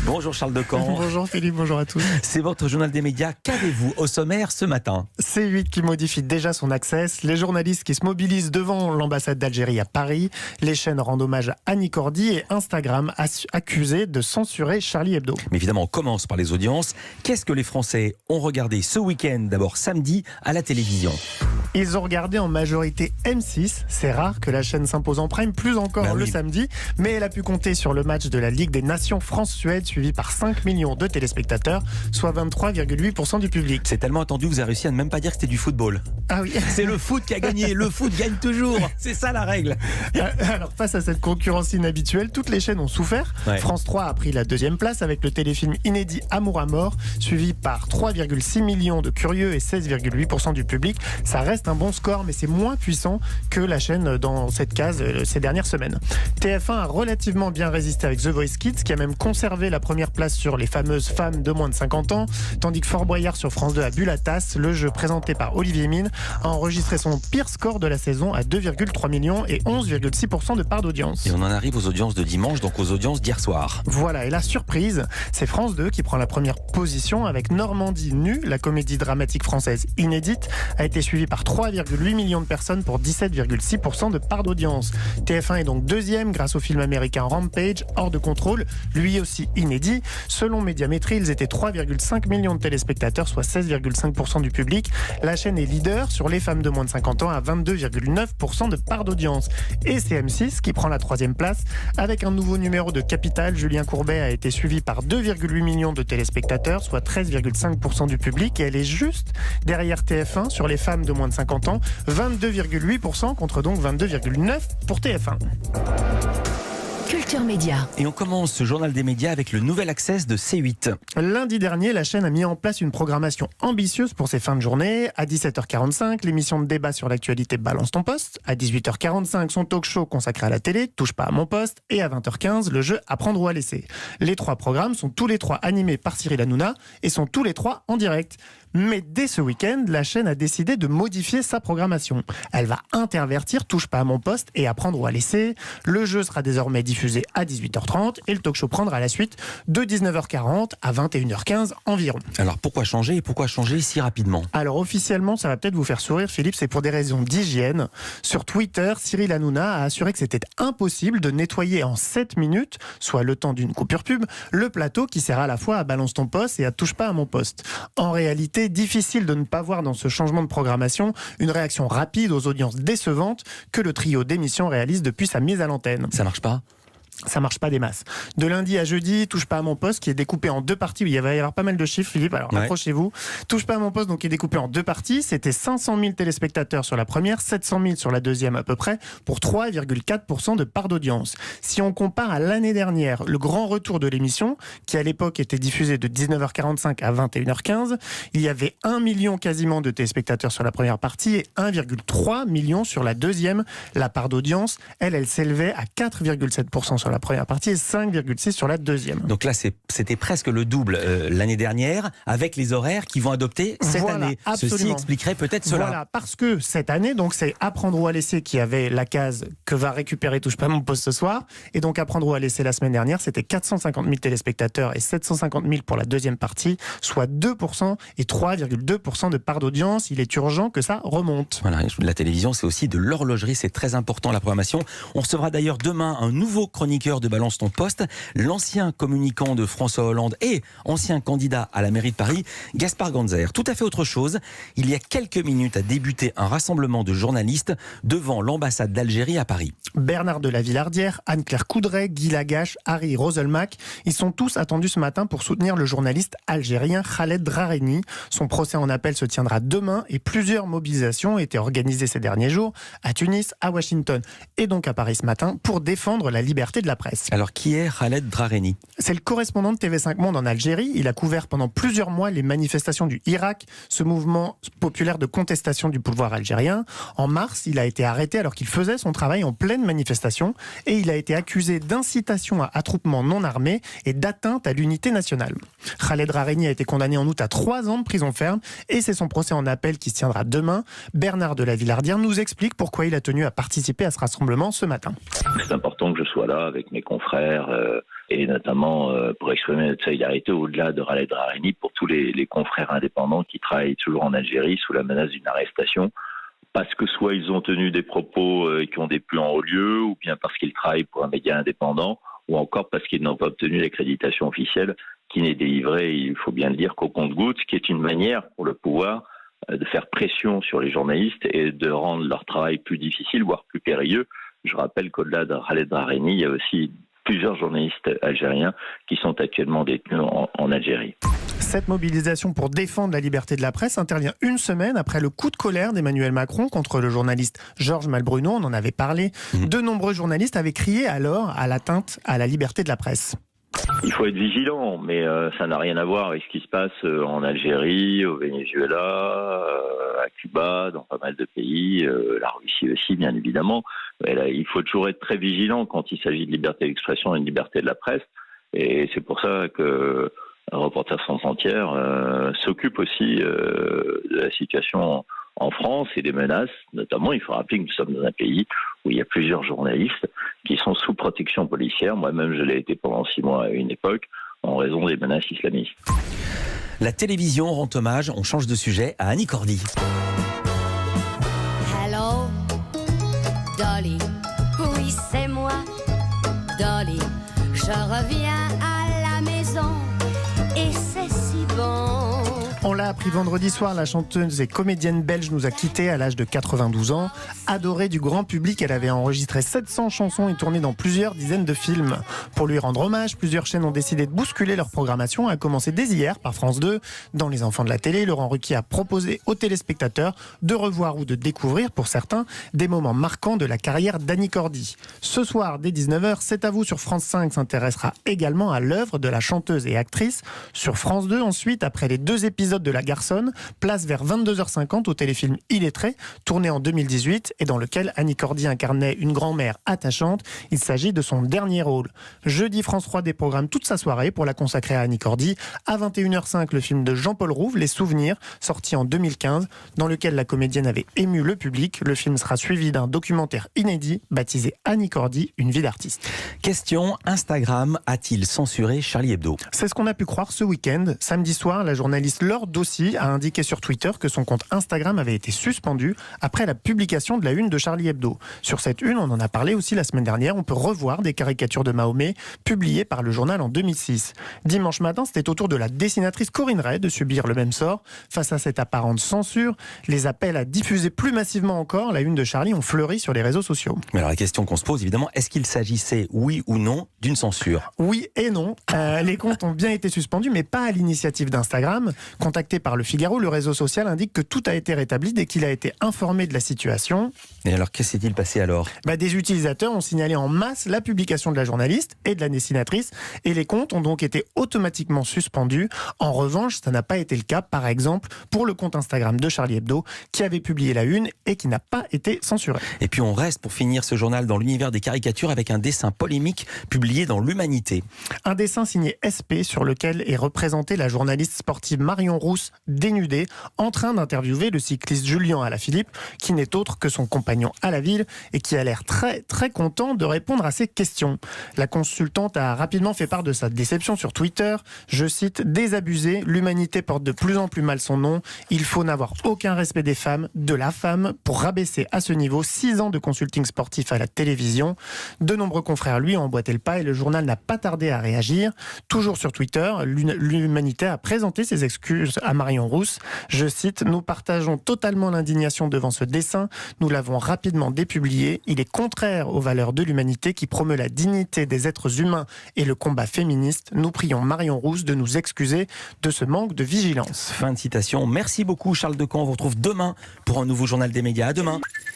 Bonjour Charles Decamp. Bonjour Philippe, bonjour à tous. C'est votre journal des médias. Qu'avez-vous au sommaire ce matin? C8 qui modifie déjà son access, les journalistes qui se mobilisent devant l'ambassade d'Algérie à Paris, les chaînes rendent hommage à Annie Cordy et Instagram accusé de censurer Charlie Hebdo. Mais évidemment, on commence par les audiences. Qu'est-ce que les Français ont regardé ce week-end, d'abord samedi, à la télévision? Ils ont regardé en majorité M6. C'est rare que la chaîne s'impose en prime, plus encore le samedi. Mais elle a pu compter sur le match de la Ligue des Nations France-Suède, suivi par 5 millions de téléspectateurs, soit 23,8% du public. C'est tellement attendu, vous avez réussi à ne même pas dire que c'était du football. Ah oui. C'est le foot qui a gagné. Le foot gagne toujours. C'est ça la règle. Alors face à cette concurrence inhabituelle, toutes les chaînes ont souffert. Ouais. France 3 a pris la deuxième place avec le téléfilm inédit Amour à mort, suivi par 3,6 millions de curieux et 16,8% du public. Ça reste un bon score, mais c'est moins puissant que la chaîne dans cette case ces dernières semaines. TF1 a relativement bien résisté avec The Voice Kids, qui a même conservé la première place sur les fameuses femmes de moins de 50 ans, tandis que Fort Boyard sur France 2 a bu la tasse. Le jeu présenté par Olivier Mine a enregistré son pire score de la saison à 2,3 millions et 11,6% de part d'audience. Et on en arrive aux audiences de dimanche, donc aux audiences d'hier soir. Voilà, et la surprise, c'est France 2 qui prend la première position avec Normandie nue. La comédie dramatique française inédite a été suivie par 3,8 millions de personnes pour 17,6% de part d'audience. TF1 est donc deuxième grâce au film américain Rampage, hors de contrôle, lui aussi inédit. Selon Médiamétrie, ils étaient 3,5 millions de téléspectateurs, soit 16,5% du public. La chaîne est leader sur les femmes de moins de 50 ans à 22,9% de part d'audience. Et c'est M6 qui prend la troisième place avec un nouveau numéro de Capital. Julien Courbet a été suivi par 2,8 millions de téléspectateurs, soit 13,5% du public. Et elle est juste derrière TF1 sur les femmes de moins de 50 ans, 22,8% contre donc 22,9% pour TF1. Culture Média. Et on commence ce journal des médias avec le nouvel access de C8. Lundi dernier, la chaîne a mis en place une programmation ambitieuse pour ses fins de journée. À 17h45, l'émission de débat sur l'actualité Balance ton poste. À 18h45, son talk show consacré à la télé, Touche pas à mon poste. Et à 20h15, le jeu Apprendre ou à laisser. Les trois programmes sont tous les trois animés par Cyril Hanouna et sont tous les trois en direct. Mais dès ce week-end, la chaîne a décidé de modifier sa programmation. Elle va intervertir Touche pas à mon poste et Apprendre ou à laisser. Le jeu sera désormais diffusé à 18h30 et le talk show prendra la suite de 19h40 à 21h15 environ. Alors pourquoi changer et pourquoi changer si rapidement? Alors officiellement, ça va peut-être vous faire sourire Philippe, c'est pour des raisons d'hygiène. Sur Twitter, Cyril Hanouna a assuré que c'était impossible de nettoyer en 7 minutes, soit le temps d'une coupure pub, le plateau qui sert à la fois à Balance ton poste et à Touche pas à mon poste. En réalité, difficile de ne pas voir dans ce changement de programmation une réaction rapide aux audiences décevantes que le trio d'émissions réalise depuis sa mise à l'antenne. Ça marche pas? Ça marche pas des masses. De lundi à jeudi, Touche pas à mon poste, qui est découpé en deux parties. Il va y avoir pas mal de chiffres, Philippe, alors accrochez-vous. Touche pas à mon poste, donc qui est découpé en deux parties. C'était 500 000 téléspectateurs sur la première, 700 000 sur la deuxième à peu près, pour 3,4% de part d'audience. Si on compare à l'année dernière, le grand retour de l'émission, qui à l'époque était diffusé de 19h45 à 21h15, il y avait 1 million quasiment de téléspectateurs sur la première partie et 1,3 million sur la deuxième. La part d'audience, elle s'élevait à 4,7% sur la première partie et 5,6 sur la deuxième. Donc là, c'était presque le double l'année dernière, avec les horaires qui vont adopter cette année. Absolument. Ceci expliquerait peut-être cela. Voilà, parce que cette année, donc c'est Apprendre ou à laisser qui avait la case que va récupérer Touche pas à mon poste ce soir. Et donc Apprendre ou à laisser la semaine dernière, c'était 450 000 téléspectateurs et 750 000 pour la deuxième partie, soit 2% et 3,2% de part d'audience. Il est urgent que ça remonte. Voilà, la télévision, c'est aussi de l'horlogerie, c'est très important la programmation. On recevra d'ailleurs demain un nouveau chroniqueur de Balance ton poste, l'ancien communicant de François Hollande et ancien candidat à la mairie de Paris, Gaspard Ganzer. Tout à fait autre chose, il y a quelques minutes a débuté un rassemblement de journalistes devant l'ambassade d'Algérie à Paris. Bernard de la Villardière, Anne-Claire Coudray, Guy Lagache, Harry Roselmack, ils sont tous attendus ce matin pour soutenir le journaliste algérien Khaled Drareni. Son procès en appel se tiendra demain et plusieurs mobilisations ont été organisées ces derniers jours à Tunis, à Washington et donc à Paris ce matin pour défendre la liberté de la presse. Alors qui est Khaled Drareni? C'est le correspondant de TV5 Monde en Algérie. Il a couvert pendant plusieurs mois les manifestations du Irak, ce mouvement populaire de contestation du pouvoir algérien. En mars, il a été arrêté alors qu'il faisait son travail en pleine manifestation et il a été accusé d'incitation à attroupement non armé et d'atteinte à l'unité nationale. Khaled Drareni a été condamné en août à 3 ans de prison ferme et c'est son procès en appel qui se tiendra demain. Bernard de la Villardière nous explique pourquoi il a tenu à participer à ce rassemblement ce matin. C'est important que je sois là avec mes confrères, et notamment pour exprimer notre solidarité au-delà de Khaled Drareni pour tous les confrères indépendants qui travaillent toujours en Algérie sous la menace d'une arrestation, parce que soit ils ont tenu des propos qui ont des plus en haut lieu, ou bien parce qu'ils travaillent pour un média indépendant, ou encore parce qu'ils n'ont pas obtenu l'accréditation officielle qui n'est délivrée, il faut bien le dire, qu'au compte-gouttes, ce qui est une manière pour le pouvoir de faire pression sur les journalistes et de rendre leur travail plus difficile, voire plus périlleux. Je rappelle qu'au-delà de Khaled Drareni, il y a aussi plusieurs journalistes algériens qui sont actuellement détenus en Algérie. Cette mobilisation pour défendre la liberté de la presse intervient une semaine après le coup de colère d'Emmanuel Macron contre le journaliste Georges Malbruno. On en avait parlé. De nombreux journalistes avaient crié alors à l'atteinte à la liberté de la presse. Il faut être vigilant, mais ça n'a rien à voir avec ce qui se passe en Algérie, au Venezuela, à Cuba, dans pas mal de pays, la Russie aussi, bien évidemment. Mais là, il faut toujours être très vigilant quand il s'agit de liberté d'expression et de liberté de la presse. Et c'est pour ça que Reporters sans frontières s'occupe aussi de la situation en France et des menaces. Notamment, il faut rappeler que nous sommes dans un pays où il y a plusieurs journalistes qui sont sous protection policière. Moi-même, je l'ai été pendant 6 mois à une époque, en raison des menaces islamistes. La télévision rend hommage, on change de sujet, à Annie Cordy. Hello, Dolly. Oui, c'est moi, Dolly. Je reviens à la maison et c'est si bon. On l'a appris vendredi soir, la chanteuse et comédienne belge nous a quittés à l'âge de 92 ans. Adorée du grand public, elle avait enregistré 700 chansons et tourné dans plusieurs dizaines de films. Pour lui rendre hommage, plusieurs chaînes ont décidé de bousculer leur programmation, à commencer dès hier par France 2. Dans Les Enfants de la télé, Laurent Ruquier a proposé aux téléspectateurs de revoir ou de découvrir, pour certains, des moments marquants de la carrière d'Annie Cordy. Ce soir, dès 19h, C'est à vous sur France 5 s'intéressera également à l'œuvre de la chanteuse et actrice. Sur France 2, ensuite, après les 2 épisodes de La Garçonne, place vers 22h50 au téléfilm Illettré, tourné en 2018 et dans lequel Annie Cordy incarnait une grand-mère attachante. Il s'agit de son dernier rôle. Jeudi, France 3 déprogramme toute sa soirée pour la consacrer à Annie Cordy. À 21h05, le film de Jean-Paul Rouve, Les Souvenirs, sorti en 2015, dans lequel la comédienne avait ému le public. Le film sera suivi d'un documentaire inédit baptisé Annie Cordy, une vie d'artiste. Question, Instagram a-t-il censuré Charlie Hebdo ? C'est ce qu'on a pu croire ce week-end. Samedi soir, la journaliste Laure Dossi a indiqué sur Twitter que son compte Instagram avait été suspendu après la publication de la une de Charlie Hebdo. Sur cette une, on en a parlé aussi la semaine dernière, on peut revoir des caricatures de Mahomet publiées par le journal en 2006. Dimanche matin, c'était au tour de la dessinatrice Corinne Ray de subir le même sort. Face à cette apparente censure, les appels à diffuser plus massivement encore la une de Charlie ont fleuri sur les réseaux sociaux. Mais alors la question qu'on se pose évidemment, est-ce qu'il s'agissait, oui ou non, d'une censure ? Oui et non. Les comptes ont bien été suspendus, mais pas à l'initiative d'Instagram. Contacté par Le Figaro, le réseau social indique que tout a été rétabli dès qu'il a été informé de la situation. Et alors, qu'est-ce qui s'est-il passé alors ? Des utilisateurs ont signalé en masse la publication de la journaliste et de la dessinatrice, et les comptes ont donc été automatiquement suspendus. En revanche, ça n'a pas été le cas, par exemple, pour le compte Instagram de Charlie Hebdo, qui avait publié la une et qui n'a pas été censuré. Et puis on reste pour finir ce journal dans l'univers des caricatures avec un dessin polémique publié dans l'Humanité. Un dessin signé SP sur lequel est représentée la journaliste sportive Marion Rousse, dénudée, en train d'interviewer le cycliste Julien Alaphilippe, qui n'est autre que son compagnon à la ville et qui a l'air très très content de répondre à ses questions. La consultante a rapidement fait part de sa déception sur Twitter. Je cite: désabusé, l'humanité porte de plus en plus mal son nom. Il faut n'avoir aucun respect des femmes, de la femme, pour rabaisser à ce niveau 6 ans de consulting sportif à la télévision. De nombreux confrères lui ont emboîté le pas et le journal n'a pas tardé à réagir. Toujours sur Twitter, l'Humanité a présenté ses excuses à Marion Rousse. Je cite: nous partageons totalement l'indignation devant ce dessin. Nous l'avons rapidement dépublié. Il est contraire aux valeurs de l'Humanité qui promeut la dignité des êtres humains et le combat féministe. Nous prions Marion Rousse de nous excuser de ce manque de vigilance. Fin de citation. Merci beaucoup Charles Decamp. On vous retrouve demain pour un nouveau journal des médias. À demain.